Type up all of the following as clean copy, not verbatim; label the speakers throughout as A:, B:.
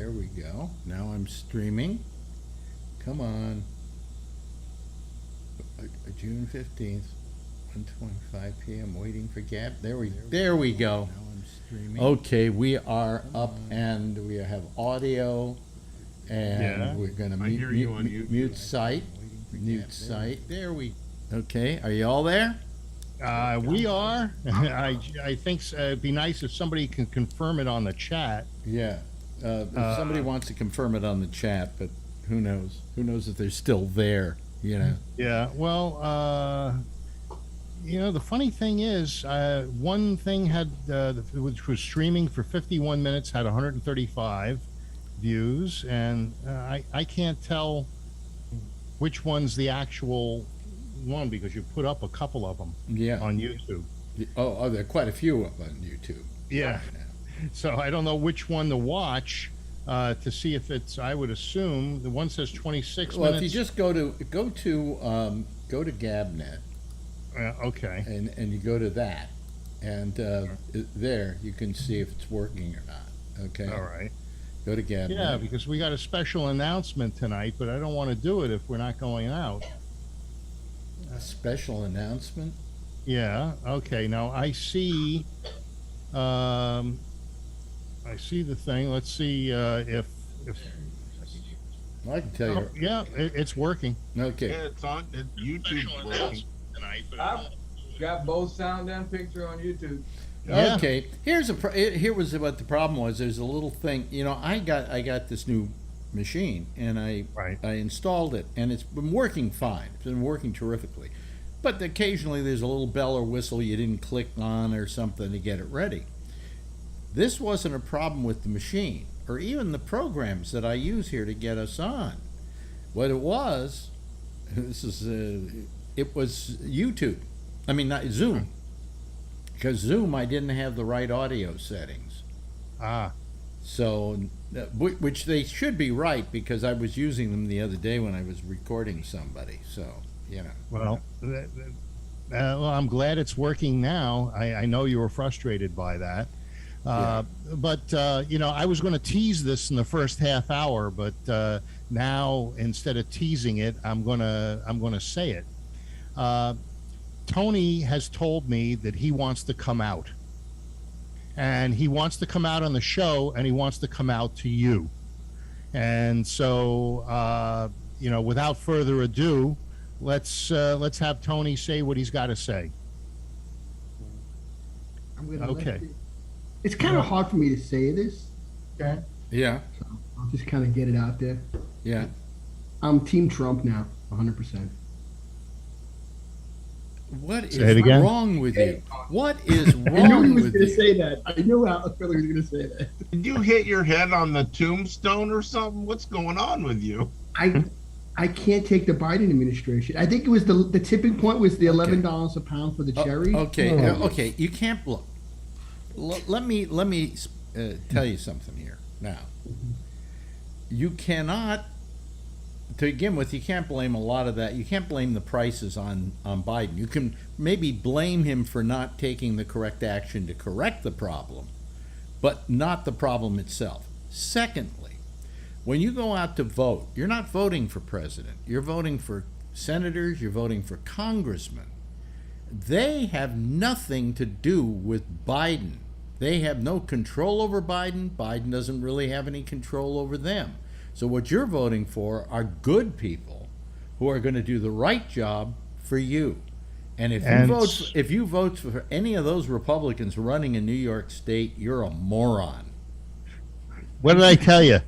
A: there we go. Now I'm streaming. Come on. June 15th, 1:25 p.m. Waiting for Gab. There we go. Now I'm streaming. Okay, we are up and we have audio and we're going to mute site. Mute site. There we Okay, are you all there?
B: We are. I think it'd be nice if somebody can confirm it on the chat.
A: Yeah. If somebody wants to confirm it on the chat, but who knows? Who knows if they're still there, you know?
B: Yeah, well, the funny thing is, one thing had, which was streaming for 51 minutes, had 135 views, and I can't tell which one's the actual one because you put up a couple of them on YouTube.
A: Oh, there are quite a few up on YouTube.
B: Yeah. So I don't know which one to watch to see if it's. I would assume the one says 26 minutes.
A: Well, if you just go to GabNet.
B: Okay.
A: And you go to that, and there you can see if it's working or not. Okay.
B: All right.
A: Go to GabNet.
B: Yeah, because we got a special announcement tonight, but I don't want to do it if we're not going out.
A: A special announcement?
B: Yeah. Okay. Now I see. I see the thing. Let's see if.
A: I can tell you.
B: Yeah, it's working.
A: Okay.
C: Yeah, it's on. YouTube's working.
D: I've got both sound and picture on YouTube.
B: Yeah.
A: Okay. Here was what the problem was. There's a little thing. I got this new machine and I installed it and it's been working fine. It's been working terrifically. But occasionally there's a little bell or whistle you didn't click on or something to get it ready. This wasn't a problem with the machine or even the programs that I use here to get us on. What it was, it was YouTube. I mean, not Zoom. Because Zoom, I didn't have the right audio settings. So, which they should be right because I was using them the other day when I was recording somebody. So,
B: Well, I'm glad it's working now. I know you were frustrated by that. But I was going to tease this in the first half hour, but now instead of teasing it, I'm gonna say it. Tony has told me that he wants to come out, and he wants to come out on the show, and he wants to come out to you. And so, without further ado, let's have Tony say what he's got to say. Okay.
E: It's kind of hard for me to say this. Okay.
A: Yeah.
E: So I'll just kind of get it out there.
A: Yeah.
E: I'm Team Trump now, 100%.
A: What is wrong with you? What is wrong with you?
E: I knew he was going to say that. I knew Alex Miller was going to say that.
C: Did you hit your head on the tombstone or something? What's going on with you?
E: I can't take the Biden administration. I think it was the tipping point was the $11 a pound for the cherries.
A: Okay. You can't look. Let me tell you something here now. You cannot, to begin with, you can't blame a lot of that. You can't blame the prices on Biden. You can maybe blame him for not taking the correct action to correct the problem, but not the problem itself. Secondly, when you go out to vote, you're not voting for president. You're voting for senators. You're voting for congressmen. They have nothing to do with Biden. They have no control over Biden. Biden doesn't really have any control over them. So what you're voting for are good people who are going to do the right job for you. And if you vote for any of those Republicans running in New York State, you're a moron.
B: What did I tell you?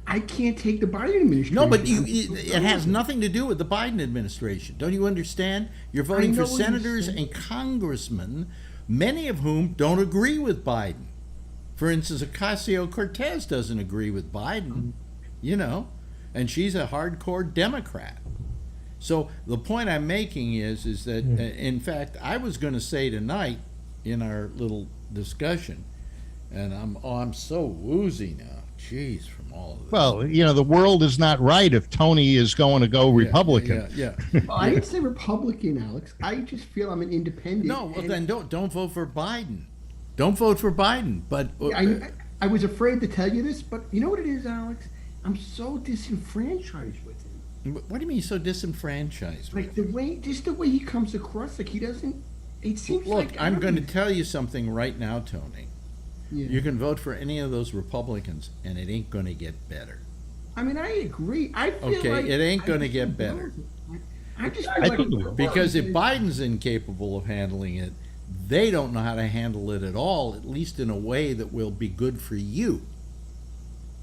E: I can't take the Biden administration.
A: No, but it has nothing to do with the Biden administration. Don't you understand? You're voting for senators and congressmen, many of whom don't agree with Biden. For instance, Ocasio-Cortez doesn't agree with Biden, and she's a hardcore Democrat. So the point I'm making is that, in fact, I was going to say tonight in our little discussion, and I'm so woozy now. Jeez, from all of this.
B: Well, the world is not right if Tony is going to go Republican.
A: Yeah.
E: Well, I didn't say Republican, Alex. I just feel I'm an independent.
A: No, well then don't vote for Biden. Don't vote for Biden. But
E: I was afraid to tell you this, but you know what it is, Alex? I'm so disenfranchised with him.
A: What do you mean so disenfranchised?
E: Like the way, just the way he comes across, like he doesn't. It seems
A: Look,
E: like
A: I'm going to tell you something right now, Tony.
E: Yeah.
A: You can vote for any of those Republicans, and it ain't going to get better.
E: I mean, I agree. I feel
A: Okay,
E: like
A: it ain't
E: I
A: gonna
E: just
A: get
E: don't
A: better.
E: know. I just feel
B: I
E: like
B: think-
A: Because if Biden's incapable of handling it, they don't know how to handle it at all, at least in a way that will be good for you.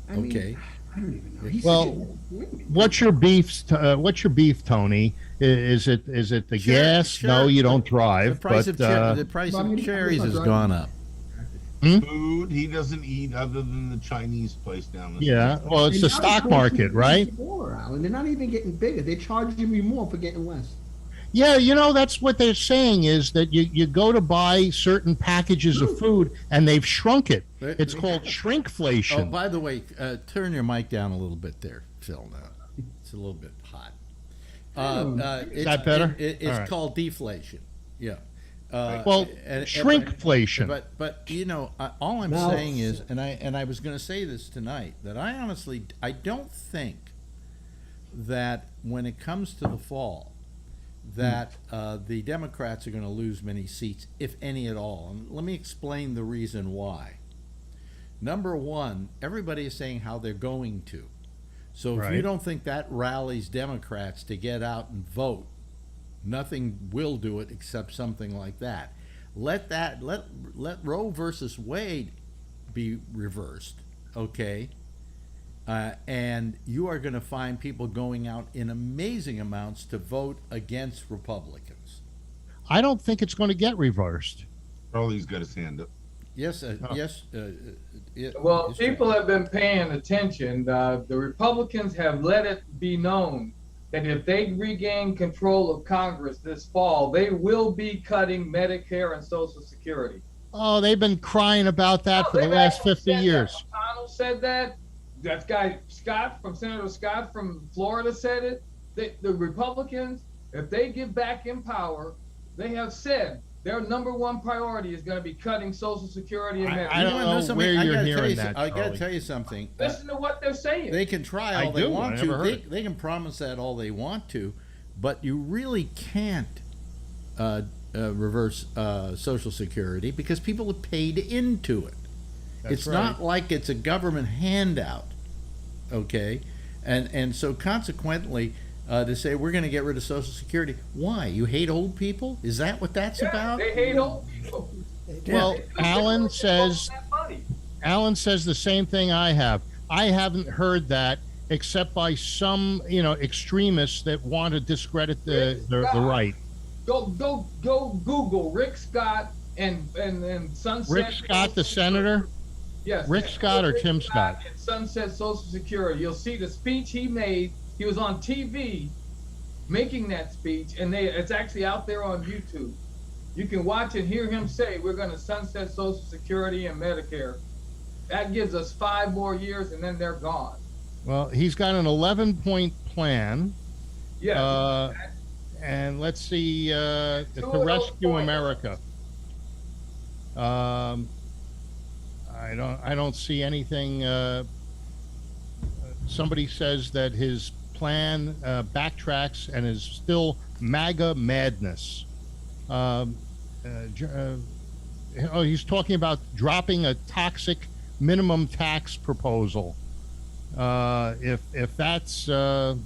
E: I mean,
A: Okay.
E: I don't even know. He's
B: Well,
E: such a disappointment.
B: What's your beef? What's your beef, Tony? Is it the
A: Sure,
B: gas?
A: sure.
B: No, you don't
A: The
B: drive.
A: price
B: But
A: of the price
E: Well, I
A: of
E: mean,
A: cherries
E: I'm
A: has
E: not
A: gone
E: driving.
A: up.
C: Food he doesn't eat other than the Chinese place down the
B: yeah,
C: street.
B: well, it's
E: And
B: the
E: now
B: stock
E: they're
B: market, right?
E: More, Alan. They're not even getting bigger. They're charging me more for getting less.
B: Yeah, that's what they're saying is that you go to buy certain packages of food and they've shrunk it. It's called
A: Oh,
B: shrinkflation.
A: by the way, turn your mic down a little bit there, Phil. Now it's a little bit hot. Is
B: that better?
A: It's
B: All right.
A: called deflation. Yeah.
B: Well, shrinkflation.
A: But all I'm
E: Now-
A: saying is, and I was going to say this tonight, that I don't think that when it comes to the fall, that the Democrats are going to lose many seats, if any at all. And let me explain the reason why. Number one, everybody is saying how they're going to. So if you
B: Right.
A: don't think that rallies Democrats to get out and vote, nothing will do it except something like that. Let Roe versus Wade be reversed, okay? And you are going to find people going out in amazing amounts to vote against Republicans.
B: I don't think it's going to get reversed.
C: Charlie's got his hand up.
A: Yes,
B: Oh.
A: yes.
D: Well,
A: yes,
D: people have been paying attention. The Republicans have let it be known that if they regain control of Congress this fall, they will be cutting Medicare and Social Security.
B: Oh, they've been crying about that for the
D: They've
B: last
D: actually
B: 50
D: said
B: years.
D: that. McConnell said that. That guy Senator Scott from Florida said it. The Republicans, if they get back in power, they have said their number one priority is going to be cutting Social Security and Medicare.
B: I don't
A: You wanna
B: know
A: something?
B: where
A: I
B: you're
A: gotta tell
B: hearing
A: you
B: that,
A: I got to
B: Charlie.
A: tell you something.
D: Listen to what they're saying.
A: They can try
B: I
A: all they
B: do.
A: want
B: I
A: to.
B: never heard
A: They can promise that all they want to, but you really can't reverse Social Security because people have paid into it.
B: That's
A: It's
B: right.
A: not like it's a government handout, okay? And so consequently, to say we're going to get rid of Social Security, why? You hate old people? Is that what that's
D: Yeah,
A: about?
D: they hate old people.
B: Well,
D: They
B: Alan
D: want
B: says
D: that money.
B: Alan says the same thing I have. I haven't heard that except by some, extremists that want to discredit the right.
D: Go Google Rick Scott and Sunset.
B: Rick Scott, the senator?
D: Yes.
B: Rick Scott or Tim Scott?
D: And Sunset Social Security. You'll see the speech he made. He was on TV making that speech, and it's actually out there on YouTube. You can watch and hear him say, we're going to sunset Social Security and Medicare. That gives us 5 more years, and then they're gone.
B: Well, he's got an 11-point plan.
D: Yeah.
B: And let's see, to
D: Two of those
B: rescue
D: points.
B: America. I don't see anything. Somebody says that his plan backtracks and is still MAGA madness. He's talking about dropping a toxic minimum tax proposal. If that's let's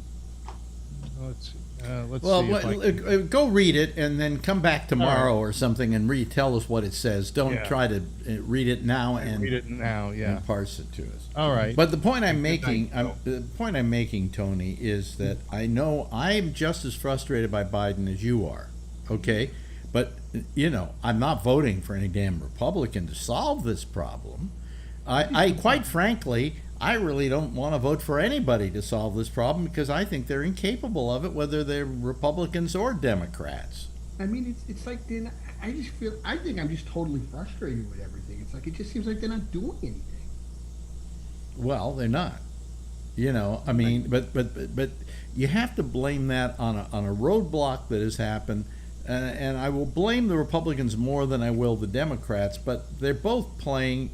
A: Well,
B: see. If I can-
A: go read it and then come back tomorrow or something and tell us what it says. Don't
B: Yeah.
A: try to read it now and
B: read it now. Yeah.
A: and parse it to us.
B: All right.
A: But the point I'm
C: Good
A: making,
C: night, Phil.
A: the point I'm making, Tony, is that I know I'm just as frustrated by Biden as you are. Okay, but I'm not voting for any damn Republican to solve this problem. I quite frankly, I really don't want to vote for anybody to solve this problem because I think they're incapable of it, whether they're Republicans or Democrats.
E: I mean, it's like they're not, I think I'm just totally frustrated with everything. It's like it just seems like they're not doing anything.
A: Well, they're not. I mean, but you have to blame that on a roadblock that has happened, and I will blame the Republicans more than I will the Democrats. But they're both playing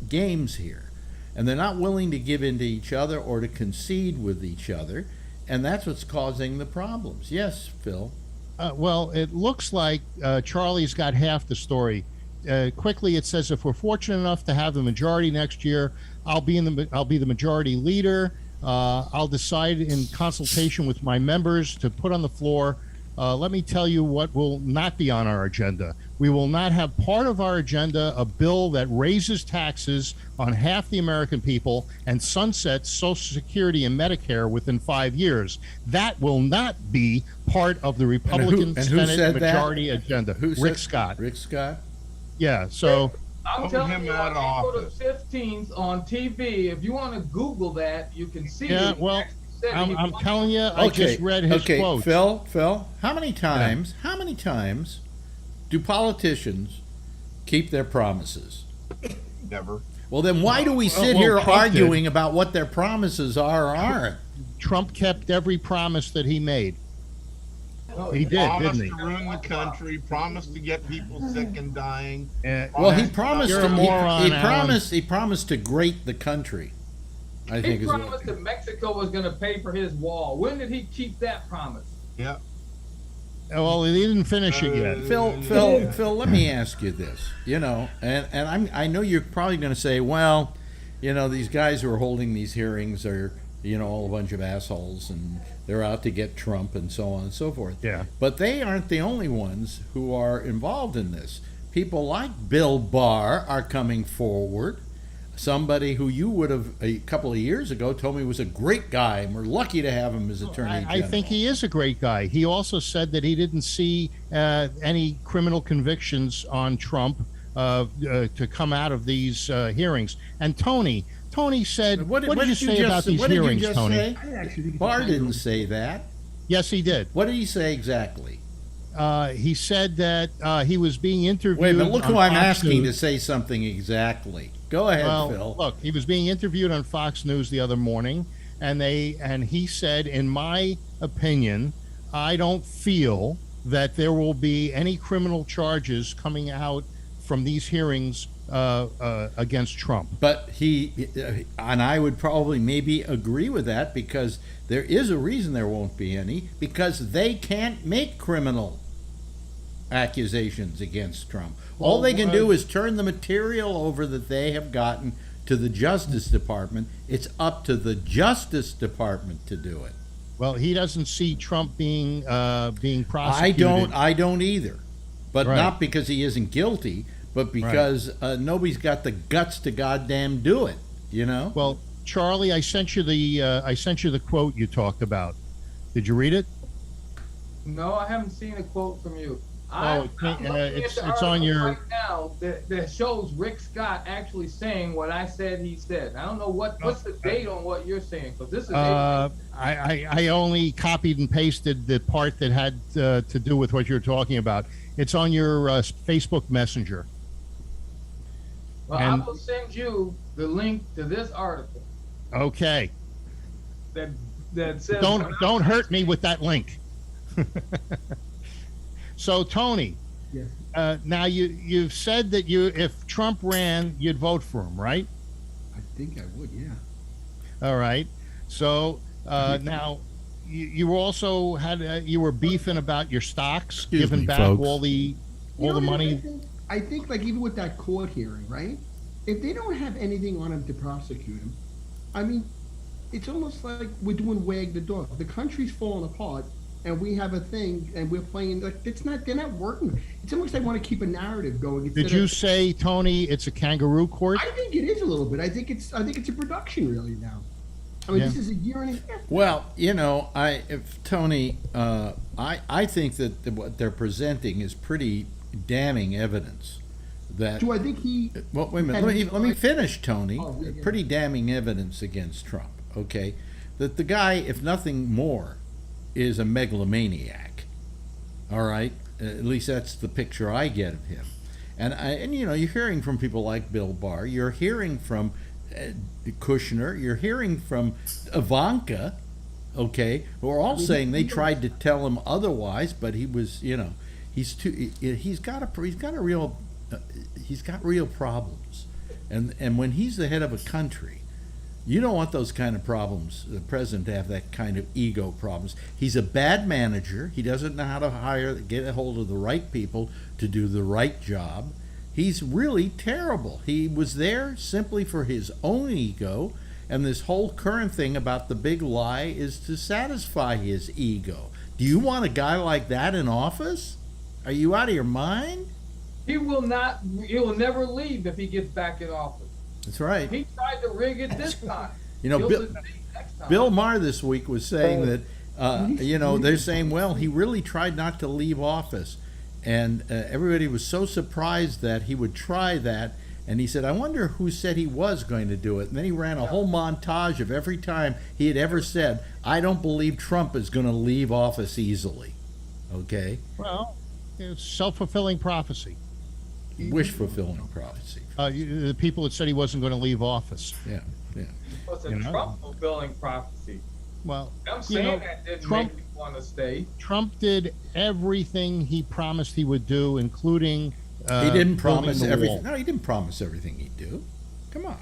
A: games here, and they're not willing to give in to each other or to concede with each other, and that's what's causing the problems. Yes, Phil.
B: Well, it looks like Charlie's got half the story. Quickly, it says if we're fortunate enough to have the majority next year, I'll be the majority leader. I'll decide in consultation with my members to put on the floor. Let me tell you what will not be on our agenda. We will not have part of our agenda a bill that raises taxes on half the American people and sunsets Social Security and Medicare within 5 years. That will not be part of the Republican
A: and who
B: Senate
A: said that?
B: majority agenda. Rick Scott.
A: Rick Scott.
B: Yeah, so
D: I'm
C: Vote
D: telling
C: him
D: you,
C: out of
D: on April the
C: office.
D: 15th on TV, if you want to Google that, you can see
B: yeah,
D: it.
B: well,
D: He said he
B: I'm
D: wants-
B: telling you, I just read his quote.
A: Phil, how many times do politicians keep their promises?
C: Never.
A: Well, then why do we sit
B: well,
A: here
B: Trump
A: arguing about what their promises are or aren't?
B: Trump kept every promise that he made.
D: No,
B: He did,
C: Promised
B: didn't he?
C: to ruin the country. Promised to get people sick and dying.
A: Well, he promised
B: You're
A: to
B: a moron,
A: he promised to grate the country. I
D: He
A: think is
D: promised that Mexico was going to pay for his wall. When did he keep that promise?
C: Yeah.
B: Well, he didn't finish it yet.
A: Phil, let me ask you this. I know you're probably going to say, well, these guys who are holding these hearings are, all a bunch of assholes and they're out to get Trump and so on and so forth.
B: Yeah.
A: But they aren't the only ones who are involved in this. People like Bill Barr are coming forward. Somebody who you would have a couple of years ago told me was a great guy, and we're lucky to have him as Attorney General.
B: I think he is a great guy. He also said that he didn't see any criminal convictions on Trump to come out of these hearings. And Tony said, what did you say about these hearings, Tony?
A: Say?
E: I actually think it's
A: Barr
E: a-
A: didn't say that.
B: Yes, he did.
A: What did he say exactly?
B: He said that he was being interviewed.
A: Wait a minute, look
B: on
A: who I'm
B: Fox
A: asking
B: News.
A: to say something exactly. Go ahead,
B: Well,
A: Phil.
B: look, he was being interviewed on Fox News the other morning, and he said, in my opinion, I don't feel that there will be any criminal charges coming out from these hearings against Trump.
A: But and I would probably maybe agree with that, because there is a reason there won't be any, because they can't make criminal accusations against Trump. All they can do is turn the material over that they have gotten to the Justice Department. It's up to the Justice Department to do it.
B: Well, he doesn't see Trump being prosecuted.
A: I don't either, but
B: Right.
A: not because he isn't guilty, but because nobody's got the guts to goddamn do it.
B: Well, Charlie, I sent you the quote you talked about. Did you read it?
D: No, I haven't seen a quote from you.
B: Oh,
D: I'm looking at the
B: it's
D: article
B: on your-
D: right now that shows Rick Scott actually saying what I said he said. I don't know what's the date on what you're saying, because this is
B: I only copied and pasted the part that had to do with what you're talking about. It's on your Facebook Messenger.
D: well,
B: and-
D: I will send you the link to this article
B: Okay.
D: that says
B: Don't hurt me with that link. So, Tony,
E: Yes,
B: now you've said that if Trump ran, you'd vote for him, right?
E: I think I would. Yeah.
B: All right. So now you also you were beefing about your stocks,
A: Excuse
B: giving
A: me,
B: back
A: folks.
B: all the money.
E: I think, like, even with that court hearing, right? If they don't have anything on him to prosecute him, I mean, it's almost like we're doing wag the dog. The country's falling apart, and we have a thing, and we're playing like they're not working. It's almost like they want to keep a narrative going.
B: Did
E: instead
B: you
E: of-
B: say, Tony, it's a kangaroo court?
E: I think it is a little bit. I think it's a production really now. I mean,
B: Yeah.
E: this is a year and a half.
A: Well, Tony, I think that what they're presenting is pretty damning evidence. That
E: Do I think he?
A: well, wait a minute. Let me finish, Tony.
E: Oh, yeah.
A: Pretty damning evidence against Trump. Okay, that the guy, if nothing more, is a megalomaniac. All right, at least that's the picture I get of him. And you're hearing from people like Bill Barr. You're hearing from Kushner. You're hearing from Ivanka. Okay, who are all saying they tried to tell him otherwise, but he was, he's got real problems. And when he's the head of a country, you don't want those kind of problems, the president, to have that kind of ego problems. He's a bad manager. He doesn't know how to get a hold of the right people to do the right job. He's really terrible. He was there simply for his own ego, and this whole current thing about the big lie is to satisfy his ego. Do you want a guy like that in office? Are you out of your mind?
D: He will not. He will never leave if he gets back in office.
A: That's right.
D: He tried to rig it this time.
A: You know,
D: He'll
A: Bill,
D: succeed next time.
A: Bill Maher this week was saying that, you know, they're saying, well, he really tried not to leave office. And everybody was so surprised that he would try that. And he said, I wonder who said he was going to do it. And then he ran a whole montage of every time he had ever said, I don't believe Trump is going to leave office easily. Okay?
B: Well, it's self-fulfilling prophecy.
A: Wish-fulfilling prophecy.
B: The people that said he wasn't going to leave office.
A: Yeah, yeah.
D: It was a
B: You know?
D: Trump fulfilling prophecy.
B: Well,
D: I'm
B: you
D: saying
B: know,
D: that didn't
B: Trump-
D: make me want to stay.
B: Trump did everything he promised he would do, including
A: He didn't promise
B: building the
A: everything.
B: wall.
A: No, he didn't promise everything he'd do. Come on.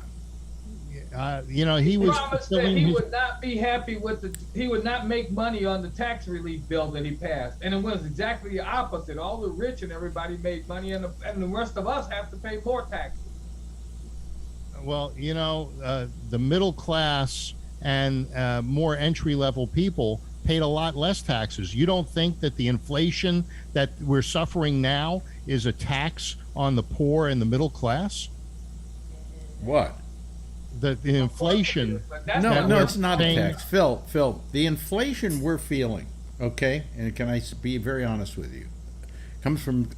B: You know, he was
D: Promised that
B: fulfilling
D: he
B: his,
D: would not be happy with he would not make money on the tax relief bill that he passed, and it was exactly the opposite. All the rich and everybody made money, and the rest of us have to pay more taxes.
B: well, you know, the middle class and more entry-level people paid a lot less taxes. You don't think that the inflation that we're suffering now is a tax on the poor and the middle class?
A: What?
B: The inflation.
D: But that's
A: No,
D: not
A: no,
D: what
A: it's not a
B: paying-
A: tax. Phil, the inflation we're feeling, okay, and can I be very honest with you, comes from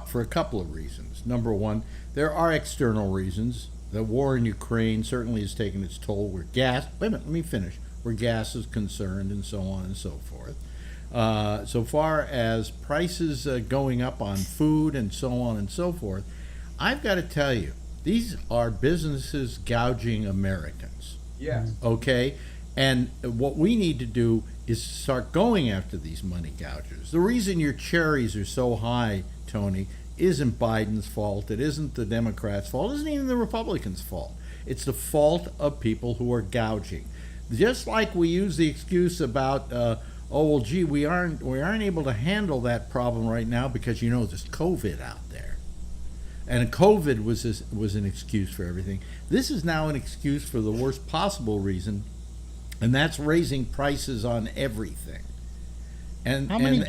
A: for a couple of reasons. Number one, there are external reasons. The war in Ukraine certainly has taken its toll. Where gas, wait a minute, let me finish. Where gas is concerned, and so on and so forth. So far as prices going up on food and so on and so forth, I've got to tell you, these are businesses gouging Americans.
D: Yes.
A: Okay? And what we need to do is start going after these money gougers. The reason your cherries are so high, Tony, isn't Biden's fault. It isn't the Democrats' fault. It isn't even the Republicans' fault. It's the fault of people who are gouging. Just like we use the excuse about, oh well, gee, we aren't able to handle that problem right now because you know there's COVID out there. And COVID was an excuse for everything. This is now an excuse for the worst possible reason, and that's raising prices on everything. And
B: How many
A: the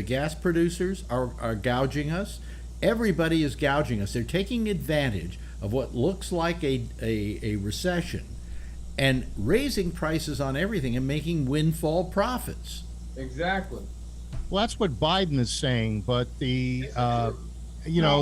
A: gas producers are gouging us. Everybody is gouging us. They're taking advantage of what looks like a recession and raising prices on everything and making windfall profits.
D: Exactly.
B: Well, that's what Biden is saying, but you know,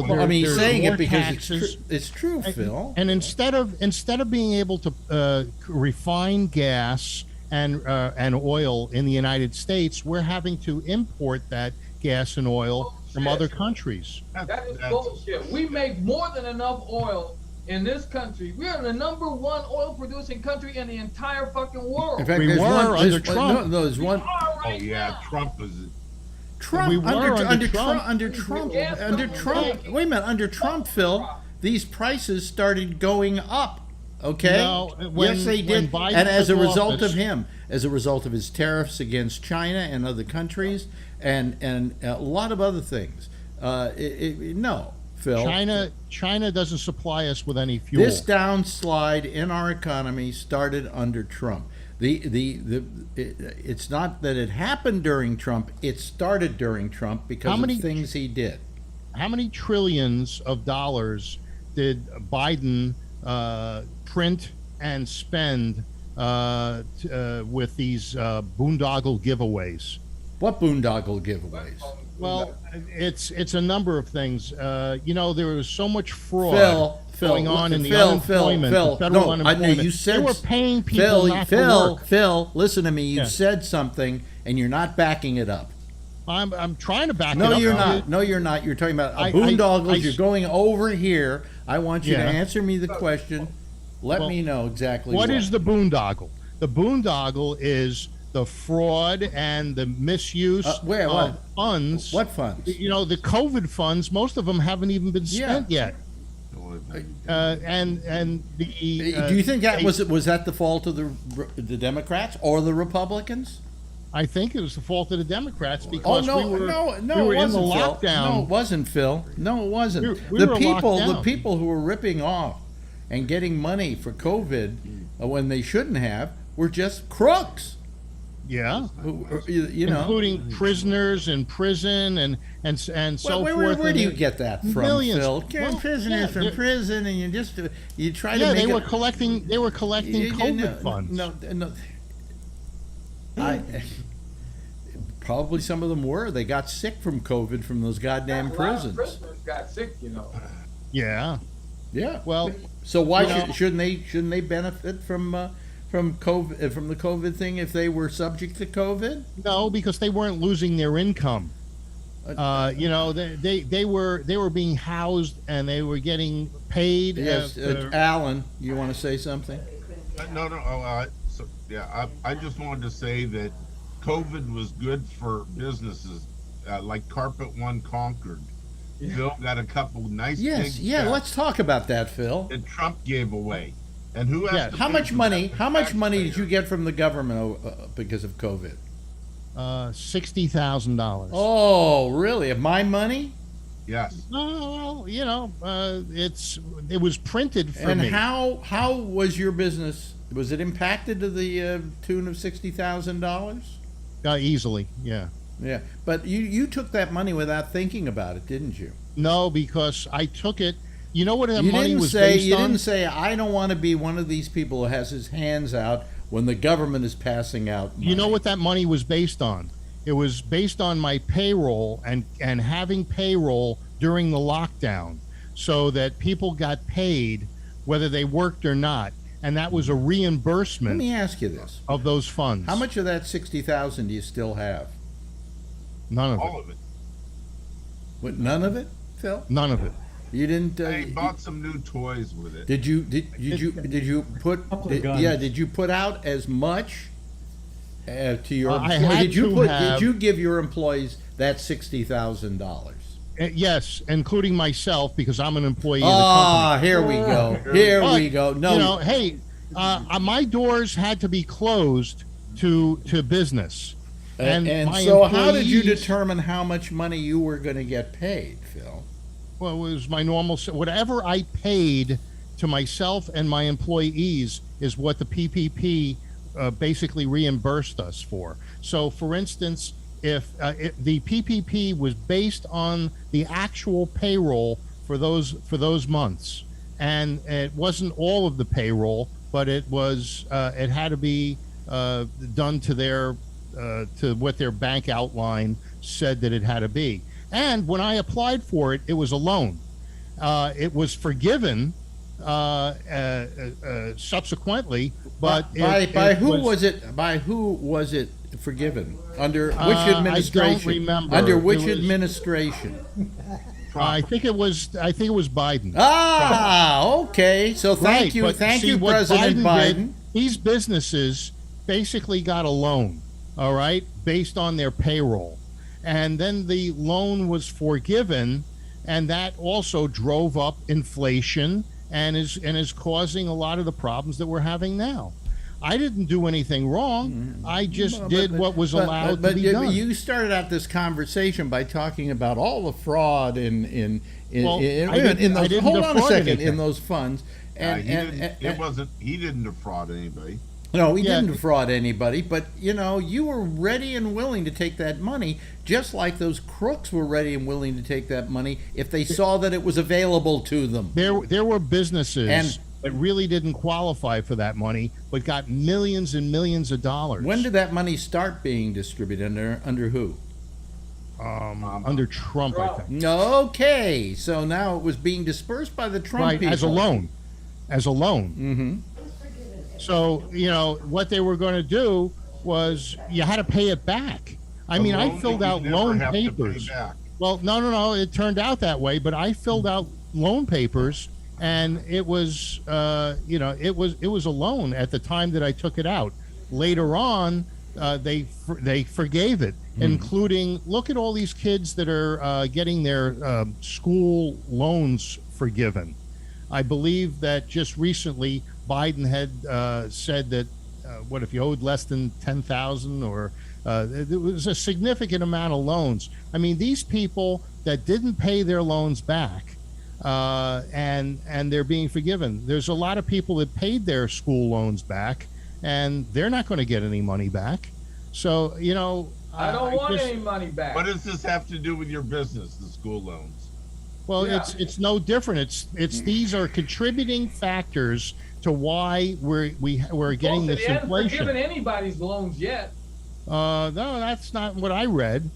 A: Well, I mean, he's
B: there's
A: saying
B: more
A: it because
B: taxes.
A: it's true, Phil.
B: And instead of being able to refine gas and oil in the United States, we're having to import that gas and oil from other countries.
D: That is bullshit. We make more than enough oil in this country. We are the number one oil producing country in the entire fucking world.
A: In fact,
B: We
A: there's
B: were
A: one,
B: under
A: there's,
B: Trump.
A: No, there's one.
D: All
C: Oh
D: right
C: yeah,
D: now.
C: Trump is.
A: Trump,
B: We were under Trump.
D: Gas
A: under
D: companies
A: Trump.
D: making
A: Wait a minute, under Trump, Phil,
D: profit.
A: these prices started going up. Okay.
B: No, when-
A: yes, they
B: when
A: did,
B: Biden
A: and as a
B: took
A: result
B: office-
A: of him, as a result of his tariffs against China and other countries, and a lot of other things. No, Phil.
B: China doesn't supply us with any fuel.
A: This downslide in our economy started under Trump. It's not that it happened during Trump. It started during Trump because of things he did.
B: How many trillions of dollars did Biden print and spend with these boondoggle giveaways?
A: What boondoggle giveaways?
B: Well, it's a number of things. You know, there was so much fraud going on in the unemployment, the federal unemployment.
A: You said
B: they were paying people not to work.
A: Phil, listen to me. You
B: Yeah.
A: said something, and you're not backing it up.
B: I'm trying to back it
A: No,
B: up.
A: you're
B: now.
A: not. No, you're not. You're talking about
B: I-
A: boondoggles.
B: I-
A: You're going over here. I want you to
B: Yeah.
A: answer me the question. Let
B: Well,
A: me know exactly
B: What is the boondoggle? The boondoggle is the fraud and the misuse
A: where,
B: of
A: what?
B: funds.
A: What funds?
B: You know, the COVID funds, most of them haven't even been spent yet. and the.
A: Do you think that was that the fault of the Democrats or the Republicans?
B: I think it was the fault of the Democrats
A: Oh
B: because
A: no,
B: we were
A: no,
B: we
A: no!
B: were
A: It
B: in the
A: wasn't Phil.
B: lockdown.
A: No, it wasn't Phil. No, it wasn't.
B: We
A: the
B: were
A: people,
B: locked
A: the
B: down.
A: people who were ripping off and getting money for COVID when they shouldn't have were just crooks.
B: Yeah,
A: You know.
B: including prisoners in prison and so
A: Where
B: forth.
A: do you
B: and
A: get that from,
B: millions.
A: Phil?
B: Well,
A: Prisoners
B: yeah,
A: from
B: they're-
A: prison, and you try to
B: Yeah,
A: make
B: they
A: it.
B: were collecting. They were collecting COVID funds.
A: No. Probably some of them were. They got sick from COVID from those goddamn
D: A lot of
A: prisons.
D: prisoners got sick, you know.
B: Yeah.
A: Yeah.
B: Well,
A: So why
B: You know-
A: shouldn't they benefit from COVID from the COVID thing if they were subject to COVID?
B: no, because they weren't losing their income. You know, they were being housed and they were getting paid.
A: Yes, Alan, you want to say something?
C: No. So, yeah, I just wanted to say that COVID was good for businesses like Carpet One Concord.
D: Yeah.
C: Bill got a couple nice
A: Yes,
C: big
A: yeah.
C: checks
A: Let's talk about that, Phil.
C: that Trump gave away. And who has
B: Yeah.
C: to
A: How
C: pay
A: much
C: for
A: money?
C: that?
A: How much money did you get from the government because of COVID?
B: $60,000.
A: Oh, really? Of my money?
C: Yes.
B: Well, you know, it was printed for
A: And
B: me.
A: how was your business? Was it impacted to the tune of $60,000?
B: Easily, yeah.
A: Yeah, but you took that money without thinking about it, didn't you?
B: No, because I took it. You know what that
A: You
B: money
A: didn't
B: was
A: say
B: based on?
A: I don't want to be one of these people who has his hands out when the government is passing out money.
B: You know what that money was based on? It was based on my payroll and having payroll during the lockdown so that people got paid whether they worked or not. And that was a
A: Let
B: reimbursement
A: me ask you this:
B: of those funds.
A: how much of that 60,000 do you still have?
B: None of
C: All
B: it.
C: of it.
A: What, none of it, Phil?
B: None of it.
A: You didn't.
C: I bought some new toys with it.
A: Did you put?
F: Couple of
A: Yeah.
F: guns.
A: Did you put out as much to your?
B: I
A: employees?
B: had
A: Did you
B: to have-
A: Did you give your employees that $60,000?
B: Yes, including myself because I'm an employee of the
A: Ah,
B: company.
A: here we go. Here
B: But,
A: we go. No,
B: You know, hey, my doors had to be closed to business.
A: and
B: my
A: so how did you
B: employees-
A: determine how much money you were going to get paid, Phil?
B: Well, it was my normal, whatever I paid to myself and my employees is what the PPP basically reimbursed us for. So, for instance, if the PPP was based on the actual payroll for those months, and it wasn't all of the payroll, but it was it had to be done to their to what their bank outline said that it had to be. And when I applied for it, it was a loan. It was forgiven subsequently, but
A: By who was it? By who was it forgiven? Under which
B: I don't
A: administration?
B: remember.
A: Under which
B: It was-
A: administration?
B: I think it was Biden.
A: Ah, okay. So thank
B: Right,
A: you,
B: but
A: thank
B: see,
A: you,
B: what
A: President Biden.
B: did, these businesses basically got a loan, all right, based on their payroll. And then the loan was forgiven, and that also drove up inflation and is causing a lot of the problems that we're having now. I didn't do anything wrong. I just
A: Well,
B: did what was allowed to be done.
A: You started out this conversation by talking about all the fraud in
B: Well,
A: in
B: I didn't-
A: those.
B: I didn't
A: Hold on a
B: defraud
A: second.
B: anything.
A: In those funds, and
C: He didn't defraud anybody.
A: no, he
B: Yeah.
A: didn't defraud anybody. But you were ready and willing to take that money, just like those crooks were ready and willing to take that money if they saw that it was available to them.
B: There were businesses
A: And-
B: that really didn't qualify for that money, but got millions and millions of dollars.
A: When did that money start being distributed? Under who?
B: Under Trump, I think.
A: Okay, so now it was being dispersed by the Trump
B: Right,
A: people.
B: as a loan. Mm-hmm. So, what they were going to do was you had to pay it back. I mean, I filled out loan papers. Well, no. It turned out that way, but I filled out loan papers, and it was, it was a loan at the time that I took it out. Later on, they forgave it, including look at all these kids that are getting their school loans forgiven. I believe that just recently Biden had said that what if you owed less than 10,000 or there was a significant amount of loans. I mean, these people that didn't pay their loans back and they're being forgiven. There's a lot of people that paid their school loans back and they're not going to get any money back. So, you know,
D: I don't want any money back.
C: What does this have to do with your business, the school loans?
B: well,
D: Yeah.
B: it's no different. It's these are contributing factors to why we're getting
D: Folks,
B: this
D: they haven't
B: inflation.
D: forgiven anybody's loans yet.
B: No, that's not what I read.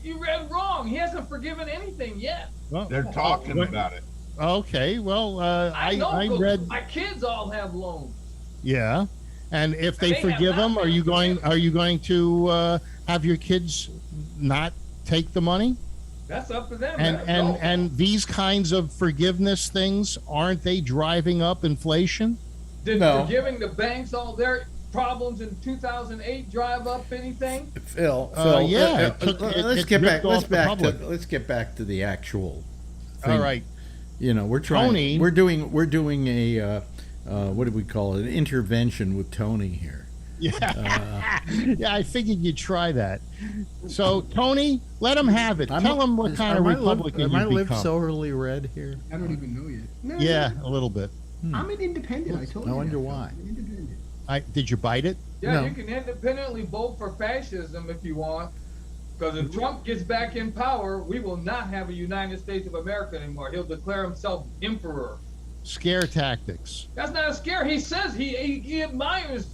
D: You read wrong. He hasn't forgiven anything yet.
B: Well,
C: They're talking
B: what-
C: about it.
B: Okay, well,
D: I know.
B: I
D: 'Cause
B: read,
D: my kids all have loans.
B: yeah, and if they
D: They have
B: forgive
D: not
B: them, are
D: been
B: you going?
D: forgiven.
B: Are you going to have your kids not take the money?
D: That's up to them.
B: And
D: Let 'em
B: and
D: go.
B: and these kinds of forgiveness things, aren't they driving up inflation?
D: Did
A: No.
D: forgiving the banks all their problems in 2008 drive up anything?
A: Phil,
B: yeah, it took- it-
A: let's
B: it
A: get back.
B: ripped off the public.
A: Let's get back to the actual. Thing.
B: All right,
A: You know, we're trying.
B: Tony-
A: We're doing a what do we call it? An intervention with Tony here.
B: yeah, yeah. I figured you'd try that. So Tony, let him have it. Tell him what kind of Republican
A: Am I
B: you've
A: live
B: become.
A: so early red here?
E: I don't even know yet. No,
B: Yeah, a little bit.
E: I'm an independent. I told you.
A: I wonder
E: that.
A: why.
E: I'm an independent.
B: Did you bite it?
D: Yeah,
A: No.
D: you can independently vote for fascism if you want. Because if Trump gets back in power, we will not have a United States of America anymore. He'll declare himself emperor.
B: Scare tactics.
D: That's not a scare. He says he admires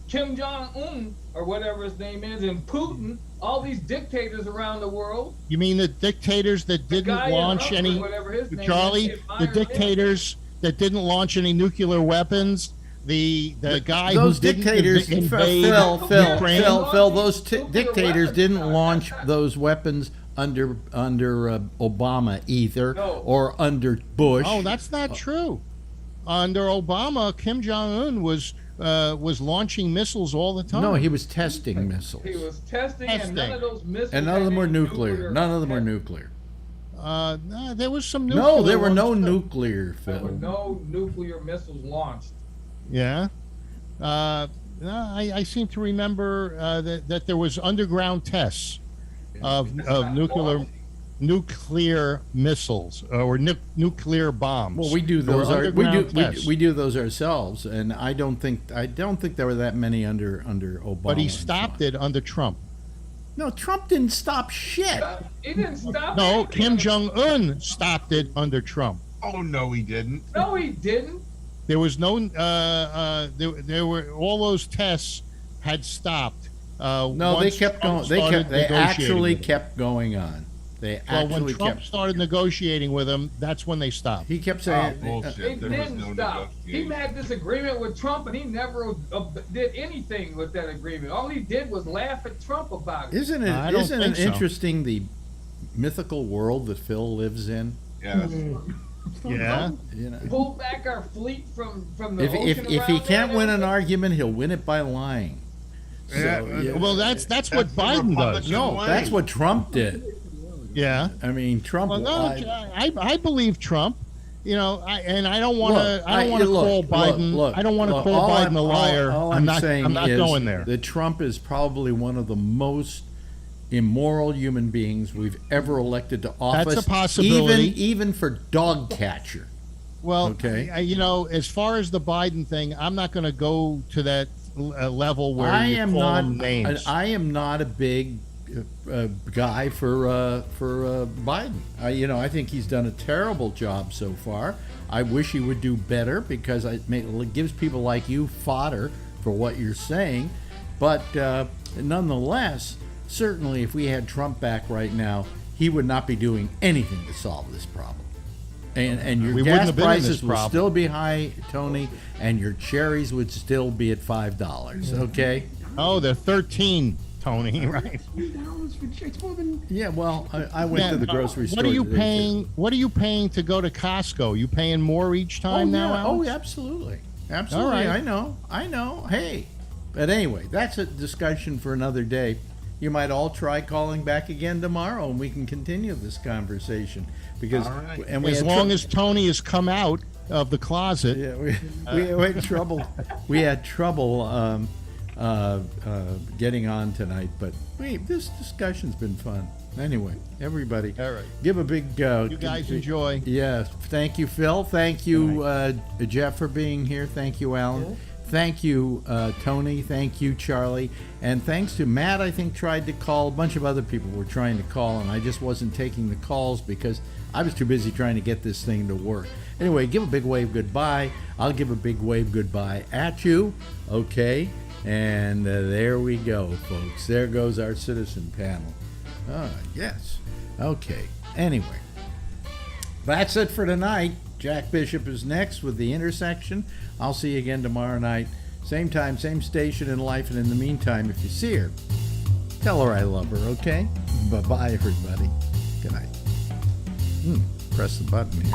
D: Kim Jong-un or whatever his name is and Putin, all these dictators around the world.
B: You mean the dictators that
D: The guy
B: didn't
D: in
B: launch
D: Hungary,
B: any,
D: whatever his name
B: Charlie,
D: is, he
B: the
D: admires him.
B: dictators that didn't launch any nuclear weapons, the guy
A: Those
B: who didn't
A: dictators,
B: invade
A: Phil,
B: Ukraine.
A: those dictators didn't launch those weapons under Obama either,
D: No.
A: or under Bush.
B: Oh, that's not true. Under Obama, Kim Jong Un was launching missiles all the time.
A: No, he was testing missiles,
D: He was testing, and none of those missiles.
A: and none of them
D: had
A: were
D: any
A: nuclear. None of them were nuclear.
B: No, there was some nuclear.
A: No, there were no
B: ones, too.
A: nuclear,
D: There were
A: Phil.
D: no nuclear missiles launched.
B: Yeah. No, I seem to remember that there was underground tests of nuclear missiles or nuclear bombs.
A: Well, we do
B: There were
A: those.
B: underground tests.
A: We do those ourselves, and I don't think there were that many under Obama.
B: But he
A: and so
B: stopped
A: on.
B: it under Trump.
A: No, Trump didn't stop shit.
D: He didn't stop.
B: No,
D: anything.
B: Kim Jong Un stopped it under Trump.
C: Oh no, he didn't.
D: No, he didn't.
B: There was no. There were all those tests had stopped.
A: No, they
B: once
A: kept
B: Trump
A: going.
B: started
A: They
B: negotiating
A: actually
B: with him.
A: kept going on. They
B: Well, when
A: actually
B: Trump
A: kept.
B: started negotiating with him, that's when they stopped.
A: He kept
C: Oh,
A: saying,
D: He
C: bullshit. There was
D: didn't
C: no
D: stop. He
C: negotiation.
D: had this agreement with Trump, and he never did anything with that agreement. All he did was laugh at Trump about it.
A: "Isn't
B: I
A: it?
B: don't
A: Isn't
B: think
A: it
B: so.
A: interesting the mythical world that Phil lives in?
C: Yes.
B: Yeah.
A: You know,
D: Pull back our fleet from the
A: if
D: ocean
A: he
D: around
A: can't
D: there
A: win an
D: and
A: argument, he'll win it by lying." So, yeah.
B: Well, that's what
C: That's the
B: Biden does.
C: Republican
A: no,
C: way.
A: that's what Trump did.
B: Yeah.
A: I mean, Trump.
B: Well, no, I believe Trump. You know, I don't want to.
A: Look,
B: I don't want to call
A: look,
B: Biden.
A: look,
B: I don't want to
A: look,
B: call
A: all
B: Biden
A: I'm-
B: a liar.
A: all
B: I'm not.
A: saying
B: I'm not
A: is
B: going there.
A: that Trump is probably one of the most immoral human beings we've ever elected to office.
B: That's a possibility.
A: Even for dog catcher.
B: Well,
A: Okay.
B: you know, as far as the Biden thing, I'm not going to go to that level where
A: I
B: you
A: am
B: call
A: not.
B: them names.
A: I am not a big guy for Biden. I think he's done a terrible job so far. I wish he would do better because it gives people like you fodder for what you're saying. But nonetheless, certainly if we had Trump back right now, he would not be doing anything to solve this problem. And your
B: We wouldn't
A: gas
B: have been in this
A: prices would
B: problem.
A: still be high, Tony, and your cherries would still be at $5. Okay.
B: Oh, they're 13, Tony. Right?
E: $3 for it's more than.
A: Yeah. Well, I went to the grocery store.
B: What are you
A: today,
B: paying? What are you paying to go to Costco? You paying more each
A: too.
B: time now?
A: Yeah.
B: Alex?
A: Oh, absolutely. Absolutely.
B: All right.
A: I know. Hey. But anyway, that's a discussion for another day. you might all try calling back again tomorrow, and we can continue this conversation. Because
C: All right.
A: and we
B: As
A: had
B: long as Tony has come out of the closet.
A: yeah, we had trouble. We had trouble getting on tonight, but this discussion's been fun. Anyway, everybody,
B: All right.
A: give a big.
B: You guys enjoy.
A: Yes, thank you, Phil. Thank you, Jeff, for being here. Thank you, Alan.
D: Yeah.
A: Thank you, Tony. Thank you, Charlie. And thanks to Matt, I think, tried to call. A bunch of other people were trying to call, and I just wasn't taking the calls because I was too busy trying to get this thing to work. Anyway, give a big wave goodbye. I'll give a big wave goodbye at you. Okay? And there we go, folks. There goes our citizen panel. Yes. Okay. Anyway, that's it for tonight. Jack Bishop is next with The Intersection. I'll see you again tomorrow night. Same time, same station in life. And in the meantime, if you see her, tell her I love her, okay? Bye-bye, everybody. Good night. Press the button here.